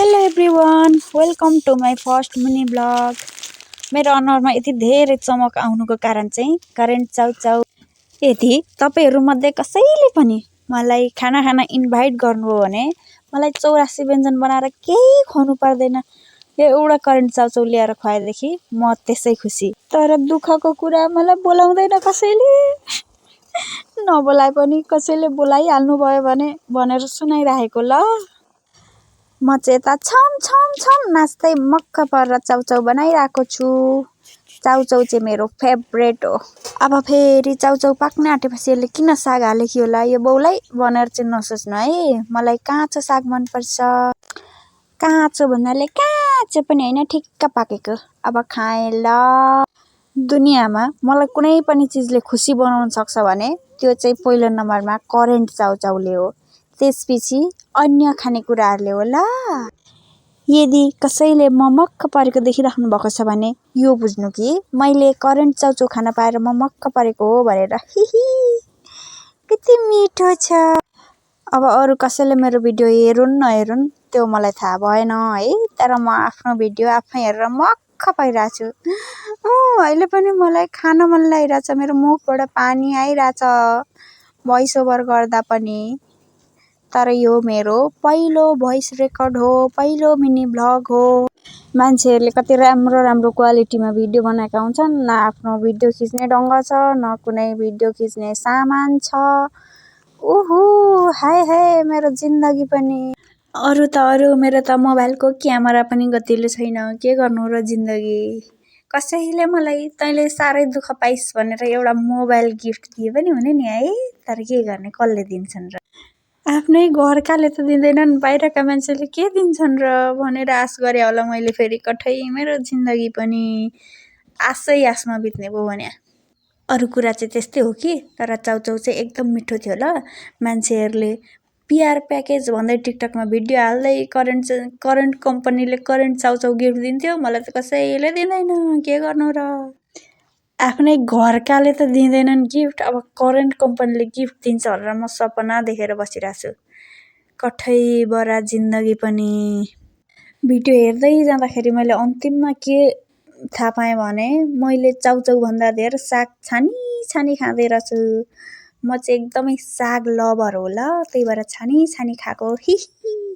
Hello everyone, welcome to my first mini blog. मेरो अनुहारमा यति धेरै चमक आउनुको कारण चाहिँ करेन्ट चाउचाउ। यदि तपाईँहरूमध्ये कसैले पनि मलाई खाना खान इन्भाइट गर्नुभयो भने मलाई 84 व्यञ्जन बनाएर केही खुवाउनु पर्दैन। यो एउटा करेन्ट चाउचाउ ल्याएर खुवाएदेखि म त्यसै खुसी। तर दुःखको कुरा मलाई बोलाउँदैन कसैले। नबोलाए पनि कसैले बोलाइहाल्नु भयो भने भनेर सुनाइराखेको ल। म चाहिँ यता छम छम छम नाच्दै मक्क परेर चाउचाउ बनाइरहेको छु। चाउचाउ चाहिँ मेरो फेभरेट हो। अब फेरि चाउचाउ पाक्न आँटेपछि यसले किन साग हाले कि होला यो बाउलाई भनेर चाहिँ नसोच्नु है। मलाई काँचो साग मनपर्छ। काँचो भन्नाले काँचो पनि होइन, ठिक्क पाकेको। अब खाएँ ल। दुनियाँमा मलाई कुनै पनि चिजले खुसी बनाउन सक्छ भने त्यो चाहिँ पहिलो नम्बरमा करेन्ट चाउचाउले हो, त्यसपछि अन्य खानेकुराहरूले हो ल। यदि कसैले म मक्क परेको देखिराख्नु भएको छ भने यो बुझ्नु कि मैले करेन्ट चाउचाउ खान पाएर म मक्क परेको हो भनेर। हिहि, कति मिठो छ। अब अरू कसैले मेरो भिडियो हेरुन् नहेरुन् त्यो मलाई थाहा भएन है, तर म आफ्नो भिडियो आफै हेरेर मक्क पाइरहेको छु। अहिले पनि मलाई खान मन लागिरहेछ, मेरो मुखबाट पानी आइरहेछ भोइस ओभर गर्दा पनि। तर यो मेरो पहिलो भोइस रेकर्ड हो, पहिलो मिनी भ्लग हो। मान्छेहरूले कति राम्रो राम्रो क्वालिटीमा भिडियो बनाएका हुन्छन्, न आफ्नो भिडियो खिच्ने ढङ्ग छ, न कुनै भिडियो खिच्ने सामान छ। ओहो हाय हाय मेरो जिन्दगी पनि। अरू त अरू, मेरो त मोबाइलको क्यामेरा पनि गतिलो छैन। के गर्नु र जिन्दगी। कसैले मलाई तैँले साह्रै दुःख पाइस् भनेर एउटा मोबाइल गिफ्ट दिए पनि हुने नि है, तर के गर्ने कसले दिन्छन् र। आफ्नै घरकाले त दिँदैनन्, बाहिरका मान्छेले के दिन्छन् र भनेर आश गरे होला मैले। फेरि कठै मेरो जिन्दगी पनि आशै आशमा बित्ने भयो भने। अरू कुरा चाहिँ त्यस्तै हो कि, तर चाउचाउ चाहिँ एकदम मिठो थियो ल। मान्छेहरूले पिआर प्याकेज भन्दै टिकटकमा भिडियो हाल्दै करेन्ट कम्पनीले करेन्ट चाउचाउ गिफ्ट दिन्थ्यो, मलाई त कसैले दिँदैन। के गर्नु र। आफ्नै घरकाले त दिँदैनन् गिफ्ट, अब करेन्ट कम्पनीले गिफ्ट दिन्छ भनेर म सपना देखेर बसिरहेको छु। कठै बरा जिन्दगी पनि। भिडियो हेर्दै जाँदाखेरि मैले अन्तिममा के थाहा पाएँ भने मैले चाउचाउ भन्दा धेर साग छानी छानी खाँदै रहेछु। म चाहिँ एकदमै साग लभर हो ल, त्यही भएर छानी छानी खाएको। हिहि।